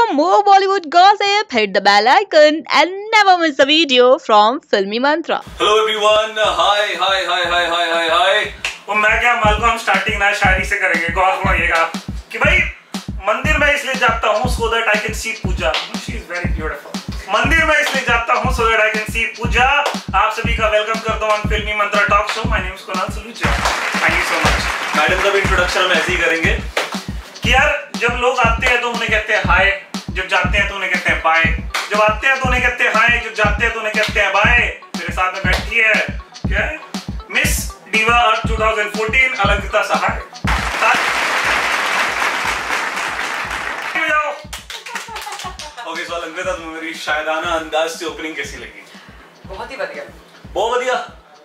For more Bollywood gossip, hit the bell icon and never miss a video from Filmy Mantra. Hello everyone. Hi. वो मैं क्या मालूम, हम starting ना शायरी से करेंगे। गौर सुनिएगा कि भाई मंदिर में इसलिए जाता हूँ so that I can see Puja. She is very beautiful. मंदिर में इसलिए जाता हूँ so that I can see पूजा। आप सभी का वेलकम करता हूँ Filmy Mantra talk show. My name is Kunal Saluja. Thank you so much. Madam का भी इंट्रोडक्शन हम ऐसे ही करेंगे कि यार जब लोग आते हैं तो उन्हें कहते हैं हाय, जब जाते हैं तो उन्हें कहते हैं बाय, जब आते हैं तो उन्हें कहते हैं हाय, जब जाते हैं तो उन्हें कहते हैं बाय। मेरे साथ में बैठी है क्या है मिस डिवा अर्थ 2014 अलंकृता सहाय। ओके सो अलंकृता, तुम्हें मेरी शायराना अंदाज से ओपनिंग कैसी लगी? बहुत ही बढ़िया। बहुत बढ़िया।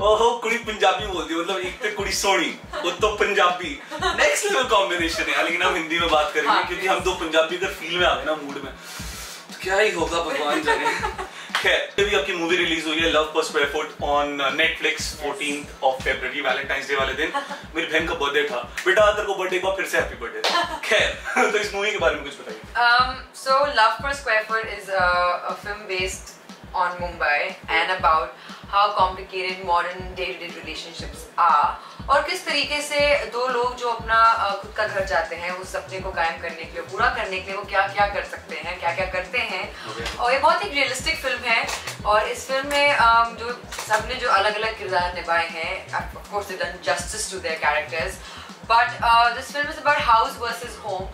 ओहो, कुड़ी पंजाबी बोलती है, मतलब एक तो कुड़ी सोनी, वो तो पंजाबी। नेक्स्ट लेवल कॉम्बिनेशन है। लेकिन हम हिंदी में बात करेंगे हाँ, क्योंकि हम दो पंजाबी अगर फील में आ गए ना, मूड में, तो क्या ही होगा भगवान जाने। खैर, अभी आपकी मूवी रिलीज हुई है लव पर square foot on Netflix 14th of February, Valentine's day वाले दिन। मेरी बहन का बर्थडे था। बेटा तेरे को बर्थडे का फिर से हैप्पी बर्थडे। खैर, तो इस मूवी के बारे में कुछ बताइए। So Love per Square Foot is a film based on Mumbai and about how complicated modern day-to-day relationships are और किस तरीके से दो लोग जो अपना खुद का घर चाहते हैं उस सपने को कायम करने के लिए, पूरा करने के लिए वो क्या क्या कर सकते हैं, क्या क्या करते हैं। और ये बहुत ही रियलिस्टिक फिल्म है और इस फिल्म में जो सबने जो अलग अलग किरदार निभाए हैं, of course they done justice to their characters, but this film is about house versus home.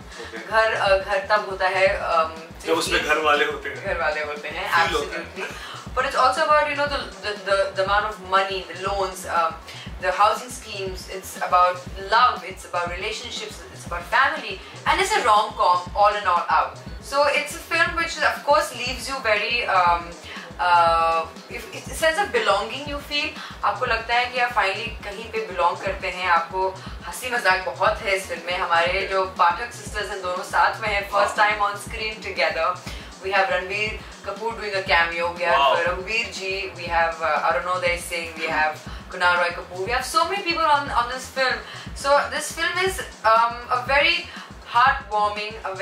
घर तब होता है जब उसमें घर वाले होते हैं, absolutely. But it's also about the amount of money, the loans, the housing schemes. It's about love, it's about relationships, it's about family, and it's a rom-com all in all out. So it's a film which of course leaves you very it's a sense of belonging you feel. आपको लगता है कि आप finally कहीं पे belong करते हैं। आपको हंसी मजाक बहुत है इस फिल्म में। हमारे जो पाठक सिस्टर्स हैं दोनों साथ में हैं, first time on screen together. We have Ranbir Kapoor doing a cameo. We have Ranbir Ji. We have Arunodai Singh. We have Kunal Roy Kapoor. We have so many people on this film. So this film is a very heartwarming, a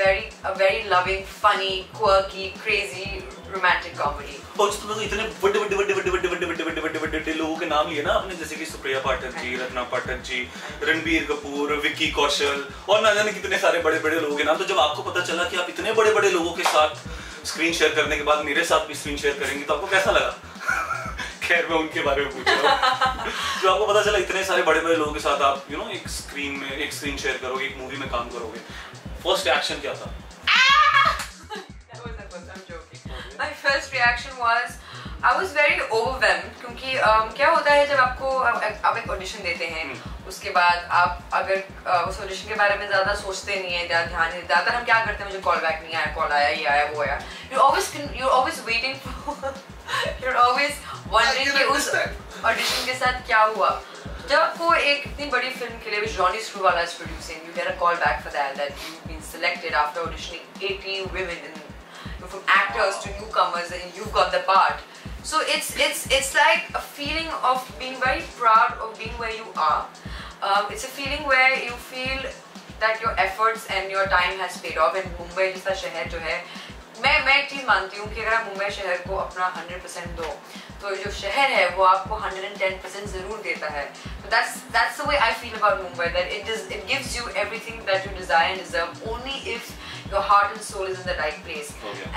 very loving, funny, quirky, crazy, romantic comedy. और तुमने इतने बड़े लोगों के नाम लिए ना आपने, जैसे कि सुप्रिया पाठक जी, रत्ना पाठक जी, रणबीर कपूर, विक्की कौशल और ना जाने कितने सारे बड़े लोगों के नाम। तो जब आपको पता चला कि आप इतने बड़े लोगों के साथ स्क्रीन शेयर करने के बाद मेरे साथ भी स्क्रीन शेयर करेंगे, तो आपको कैसा लगा? खैर, मैं उनके बारे में पूछ रहा हूँ। जो आपको पता चला इतने सारे बड़े लोगों के साथ आप एक स्क्रीन शेयर करोगे, एक मूवी में काम करोगे, फर्स्ट रिएक्शन क्या था? My first reaction was I was very overwhelmed क्योंकि क्या होता है जब आप एक ऑडिशन देते हैं, उसके बाद आप अगर उस ऑडिशन के बारे में ज़्यादा सोचते नहीं है, ध्यान नहीं, ज़्यादातर हम क्या करते हैं, मुझे कॉल बैक नहीं आया, कॉल आया, ये आया, वो आया। You're always waiting for you're always wondering कि उस ऑडिशन के साथ क्या हुआ। जब आपको एक इतनी बड़ी फिल्म के लिए which Ronnie Screwvala is producing, you get a call back for that you've been selected after auditioning 80 women from actors to newcomers and you've got the part. So it's like a feeling of being very proud of being where you are. It's a feeling where you feel that your efforts and your time has paid off. And Mumbai जैसा शहर जो है, मैं एक चीज़ मानती हूँ कि अगर आप मुंबई शहर को अपना 100% दो, तो जो शहर है वो आपको 110% ज़रूर देता है। So that's the way I feel about Mumbai. That it gives you everything that you desire and deserve only if your heart and soul is in the right place.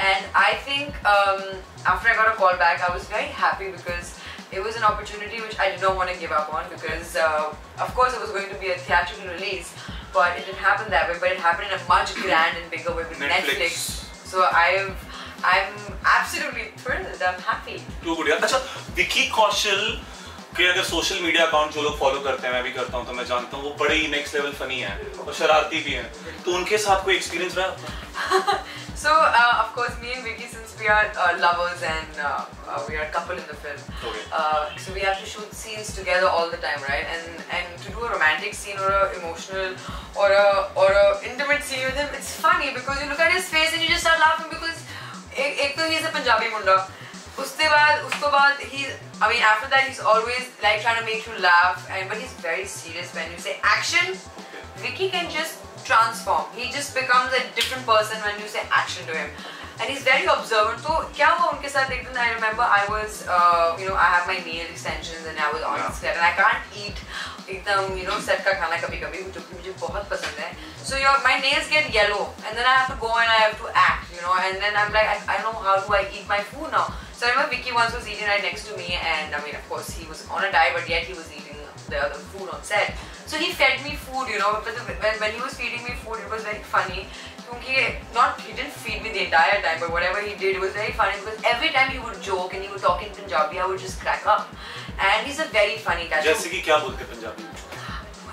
And I think after I got a call back, I was very happy because it was an opportunity which I did not want to give up on because of course it was going to be a theatrical release, but it didn't happen that way. But it happened in a much grand and bigger way with Netflix. So I'm absolutely thrilled. I'm happy. Too good. अच्छा, विक्की कौशल के अगर social media account जो लोग follow करते हैं, मैं भी करता हूँ, तो मैं जानता हूँ वो बड़े ही नेक्स्ट लेवल फनी हैं और शरारती भी हैं। तो उनके साथ कोई एक्सपीरियंस रहा? So of course me and Vicky, since we are lovers and we are a couple in the film, so we have to shoot scenes together all the time, right? And to do a romantic scene or a emotional or a intimate scene with him, it's funny because you look at his face and you just start laughing because एक तो he is a Punjabi मुंडा, उसके बाद after that he's always like trying to make you laugh, but he's very serious when you say action. Vicky can just transform. He just becomes a different person when you say action to him. And he's very observant. So क्या हुआ उनके साथ एक दिन, I remember I was I have my nail extensions and I was on set and I can't eat एकदम set का खाना कभी कभी, जो कि मुझे बहुत पसंद है. So my nails get yellow and then I have to go and I have to act, and then I'm like I don't know how do I eat my food now. So I remember Vicky once was eating right next to me, and I mean of course he was on a diet but yet he was eating the other food on set. So he fed me food, but when he was feeding me food it was very funny. He didn't feed me the entire time, but whatever he did, it was very funny because every time he would joke and he would talk in Punjabi, I would just crack up. And he's a very funny guy. जैसे कि क्या बोलते हैं पंजाबी में?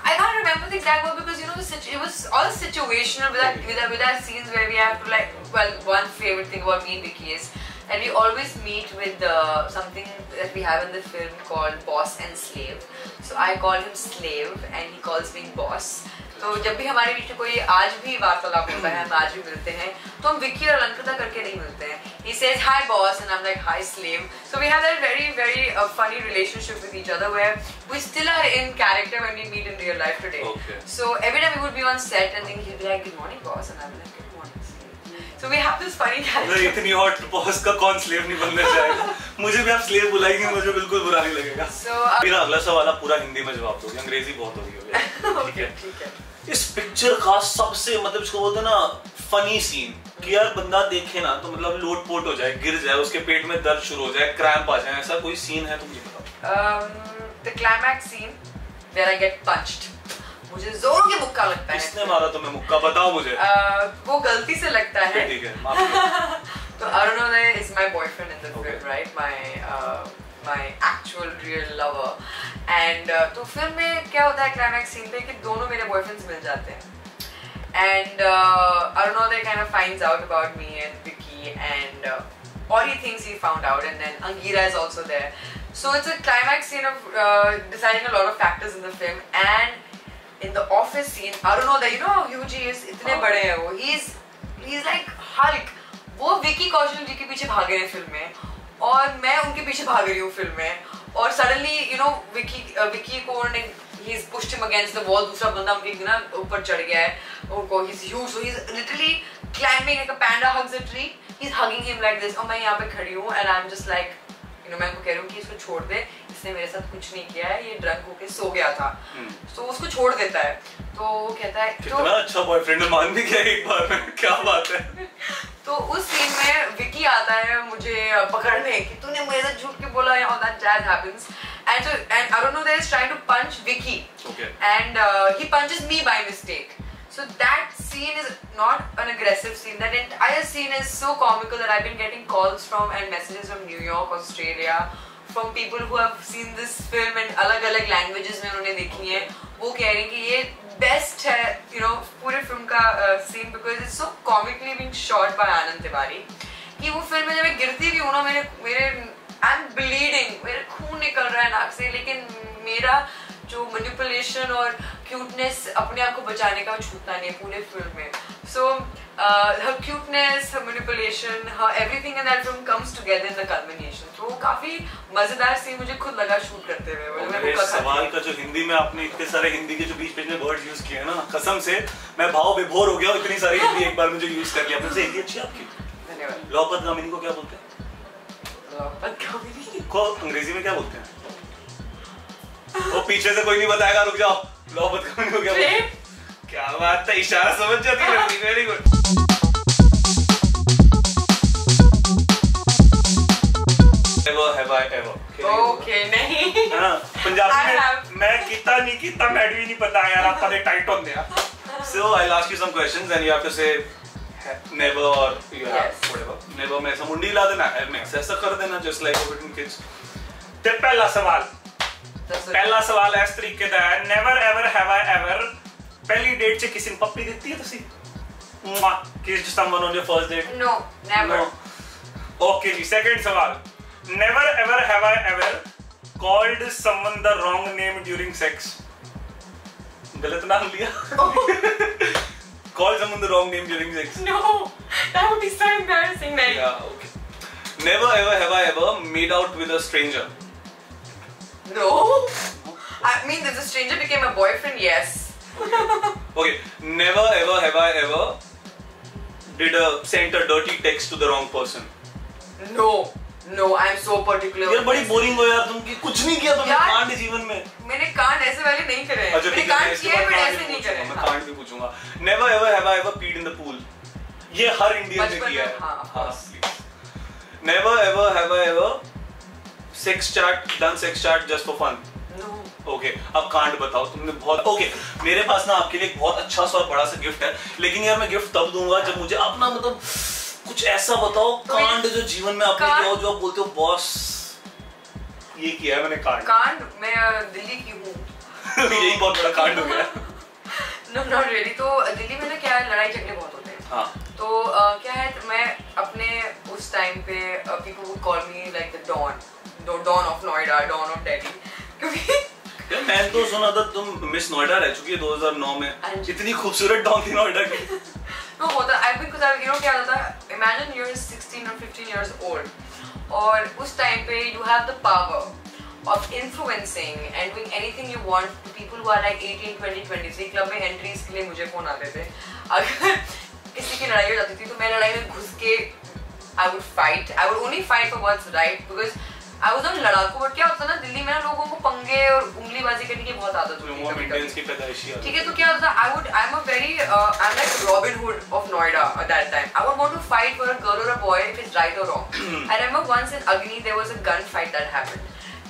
I can't remember the exact word because it was all situational with our scenes where we have to one favorite thing about me and Vicky is that we always meet with something that we have in the film called boss and slave. So I call him slave and he calls me boss. तो जब भी हमारे बीच में कोई आज भी वार्तालाप होता है, हम आज भी मिलते हैं, तो हम विक्की और अलंकृता करके नहीं मिलते हैं. He says hi boss and I'm like hi slave. So we have that very very funny relationship with each other where we still are in character when we meet in real life today. Okay. So every time we would be on set and then he'd be like good morning boss and I'd be like good morning slave. So we have this funny character. इतनी hot boss का कौन slave नहीं बनना चाहेगा? मुझे भी आप slave बुलाएंगे मुझे बिल्कुल बुरा नहीं लगेगा. So मेरा अगला सवाल आप पूरा हिंदी में जवाब दोगे, अंग्रेजी बहुत हो रही है. ठीक है. इस पिक्चर का सबसे मतलब इसको बोलते हैं ना फनी सीन कि यार बंदा देखे ना तो मतलब लोटपोट हो जाए, गिर जाए, उसके पेट में दर्द शुरू हो जाए, क्रैम्प आ जाए, ऐसा कोई सीन है तो मुझे बताओ. The climax scene where I get punched. मुझे जोर के मुक्का लगता है. किसने मारा तुम्हें मुक्का, बताओ मुझे. वो गलती से लगता है. ठीक है, माफ करो. तो Arunodaya is my boyfriend in the film, right? My actual real lover. And तो फिल्म में क्या होता है क्लाइमैक्स सीन पे कि दोनों मेरे बॉयफ्रेंड्स मिल जाते हैं. And Arunodaya kind of finds out about me and Vicky and or he thinks he found out, and then Angira is also there. So it's a climax scene of deciding a lot of factors in the film. And in the office scene, Arunodaya, you know how huge he is, इतने बड़े हैं वो. He's like Hulk. वो विकी कौशल जी के पीछे भागे हैं film में और मैं उनके पीछे भाग रही हूँ फिल्म में. और सडनली विकी को उन्होंने he's pushed him against the wall, दूसरा बंदा उनके ऊपर चढ़ गया है. उनको he's huge, so he's literally climbing like a panda hugs a tree. He's hugging him like this. और मैं यहाँ पे खड़ी हूँ and I'm just like मैं उनको कह रही हूँ कि इसको छोड़ दे, इसने मेरे साथ कुछ नहीं किया है, ये ड्रंक होके सो गया था. तो उसको छोड़ देता है. तो वो कहता है कितना अच्छा बॉयफ्रेंड है, मान भी गया एक बार में, क्या बात है. तो उस सीन में विकी आता है मुझे पकड़ने कि तूने मेरे साथ झूठ के बोला. All that jazz happens and Arunodaya is trying to punch Vicky. Okay. And he punches me by mistake. So that scene is not an aggressive scene. That entire scene is so comical that I've been getting calls from and messages from New York, Australia, from people who have seen this film in अलग-अलग languages में उन्होंने देखी है. वो कह रहे हैं कि ये best है, पूरे film का scene because it's so comically being shot by Anand Tiwari. कि वो फिल्म में जब मैं गिरती भी हूँ ना, मेरे I'm bleeding, मेरे खून निकल रहा है नाक से, लेकिन मेरा जो मैनिपुलेशन और क्यूटनेस अपने आप को बचाने का छूटता नहीं है पूरे फिल्म में. So her cuteness, her manipulation, her everything in that film comes together in the culmination. तो काफी मजेदार सीन मुझे खुद लगा शूट करते हुए. इस सवाल का जो हिंदी में आपने इतने सारे हिंदी के जो बीच में वर्ड यूज किए हैं ना, कसम से मैं भाव विभोर हो गया. इतनी सारी हिंदी एक बार मुझे यूज कर लिया. आपने हिंदी अच्छी आपकी. धन्यवाद. लौपत गामिनी को क्या बोलते हैं? को अंग्रेजी में क्या बोलते हैं? वो पीछे से कोई नहीं बताएगा, रुक जाओ. लौपत गामिनी को क्या बोलते हैं? क्या बात है, इशारा समझ जाती है. Very good. Have I ever? Okay, नहीं. हाँ, पंजाबी में मैं कितना नहीं कितना मैड भी नहीं पता यार, आप पहले टाइट होते हैं. So I'll ask you some questions and you have to say never or you have whatever. Never में ऐसा मुंडी ला देना, have में ऐसा कर देना, just like between kids. ते पहला सवाल इस तरीके का है, never ever have I ever पहली डेट से किसी ने पप्पी देती है तुसी? Kissed someone on your first date? No, never. No. Okay ji, second सवाल. Never ever have I ever called someone the wrong name during sex. गलत नाम लिया? Call someone the wrong name during sex? No, that would be so embarrassing. नहीं. Yeah, okay. Never ever have I ever made out with a stranger. No. I mean, if the stranger became a boyfriend, yes. Okay, never ever have I ever sent a dirty text to the wrong person. No, I'm so particular. यार बड़ी boring हो यार तुम, कि कुछ नहीं किया तुमने कांड जीवन में। मैंने कांड ऐसे वाले नहीं करे हैं। अच्छा ठीक है, मैं इसके बाद ऐसे नहीं करे। मैं कांड भी पूछूंगा। Never ever have I ever peed in the pool. ये हर इंडियन ने किया है। हाँ, Never ever have I ever done sex chat just for fun. No. Okay, अब कांड बताओ तुमने बहुत। Okay, मेरे पास ना आपके लिए एक बहुत अच्छा सा बड़ा सा गिफ्ट है, लेकिन यार मैं गिफ्ट तब दूंगा जब मुझे अपना मतलब कुछ ऐसा बताओ कांड जो जीवन में आपने किया हो, जो आप बोलते हो बॉस ये किया है मैंने कांड। मैं दिल्ली की हूँ। यही बहुत बड़ा कांड हो गया। No, not really. तो दिल्ली में ना क्या है, लड़ाई झगड़े बहुत होते हैं। हाँ। तो क्या है, मैं अपने उस टाइम पे people would call me like the Dawn of Noida, Dawn of Delhi, क्योंकि यार मैं तो सुना था तुम मिस नोएडा रह चुकी है 2009 में, इतनी खूबसूरत डॉन थी नोएडा की। No, होता I because you know क्या होता है, imagine you're 16 or 15 years old, और उस टाइम पे you have the power of influencing and doing anything you want to people who are like 18, 20, 23. Club में एंट्रीज के लिए मुझे फोन आते थे। अगर किसी की लड़ाई हो जाती थी तो मैं लड़ाई में घुस के I would fight. I would only fight for what's right because I was not लड़ाकू, बट क्या होता है ना दिल्ली में ना लोगों को पंगे और उंगलीबाजी करने की बहुत आदत होती है। ठीक है, तो क्या होता है, I'm like Robin Hood of Noida at that time. I would want to fight for a girl or a boy if it's right or wrong. I remember once in Agni there was a gunfight that happened.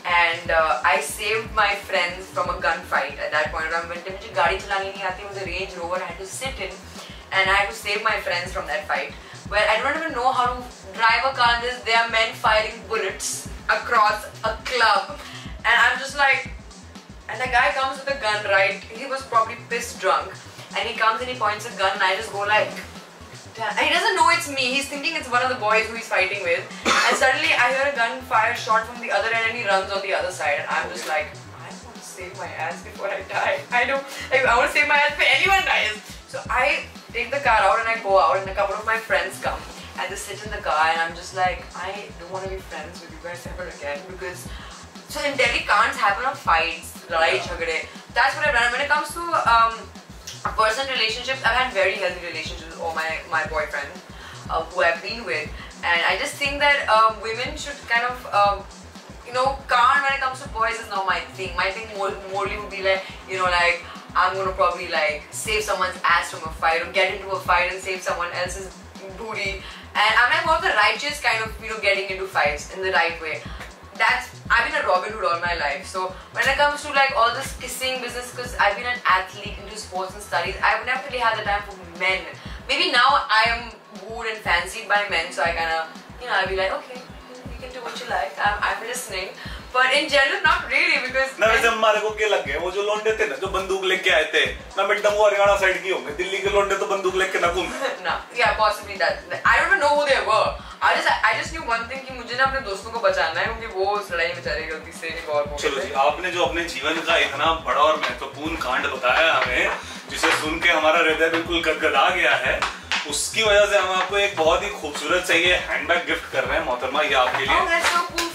And I saved my friends from a gunfight at that point. मुझे गाड़ी चलानी नहीं आती, मुझे Range Rover, I had to sit in and I had to save my friends from that fight. Where I don't even know how to drive a car. There are men firing bullets across a club, and I'm just like, and the guy comes with a gun, right? He was probably pissed drunk, and he comes and he points a gun, and I just go like, damn. And he doesn't know it's me. He's thinking it's one of the boys who he's fighting with, and suddenly I hear a gunfire shot from the other end, and he runs on the other side, and I'm just like, I want to save my ass before I die. I want to save my ass before anyone dies. So I take the car out and I go out, and a couple of my friends come and they sit in the car, and I'm just like, I don't want to be friends with you guys ever again, because so in Delhi can't happen of fights, ladai jhagde. That's what I've done. When it comes to personal relationships, I've had very healthy relationships with all my boyfriends who I've been with, and I just think that women should kind of can't when it comes to boys is not my thing. My thing morely would be like, like I'm gonna probably like save someone's ass from a fight or get into a fight and save someone else's booty. And I'm like more of the righteous kind of, getting into fights in the right way. I've been a Robin Hood all my life. So when it comes to like all this kissing business, because I've been an athlete into sports and studies, I've never really had the time for men. Maybe now I am wooed and fancied by men, so I kind of, I'll be like, okay, you can do what you like. I'm listening. But in general, not really, because ना वैसे हमारे को क्या लग गया, वो जो लोंडे थे ना जो बंदूक लेके आए थे, ना मैं वो हरियाणा साइड की होंगे, दिल्ली के लोंडे तो बंदूक लेके ना घूमे। No, yeah, possibly that. I don't even know who they were. I just knew one thing कि मुझे ना अपने दोस्तों को बचाना है, क्योंकि वो उस लड़ाई में बेचारे गलती से नहीं बहुत हो गए। चलो जी, आपने जो अपने जीवन का इतना बड़ा और महत्वपूर्ण कांड बताया हमें, जिसे सुन के हमारा हृदय बिल्कुल गदगदा गया है, उसकी वजह से हम आपको एक बहुत ही खूबसूरत से ये हैंडबैग गिफ्ट कर रहे हैं मोहतरमा, ये आपके लिए। Oh, that's so cool.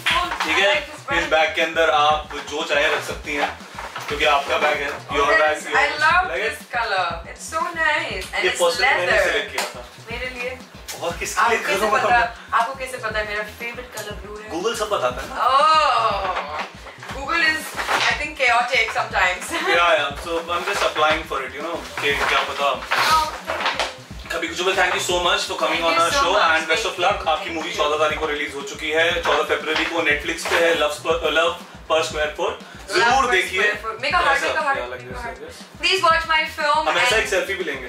ठीक है, इस बैग के अंदर आप जो चाहे रख सकती हैं, क्योंकि आपका बैग है, your bag. I love this color. It's so nice and it's leather. मैंने सेलेक्ट किया था मेरे लिए। और किसके लिए कैसे पता? आपको कैसे पता है मेरा फेवरेट कलर ब्लू है? गूगल सब बताता है ना। Oh, Google is, I think, chaotic sometimes. Yeah. So I'm just applying for it, कि क्या पता। कभी कुछ भी, thank you so much for coming on our show and best of luck. आपकी मूवी 14 तारीख को रिलीज हो चुकी है, 14 फरवरी को नेटफ्लिक्स पे है, लव पर स्क्वायर फुट, जरूर देखिए। Make a heart. Please watch my film. हम ऐसा एक सेल्फी भी लेंगे।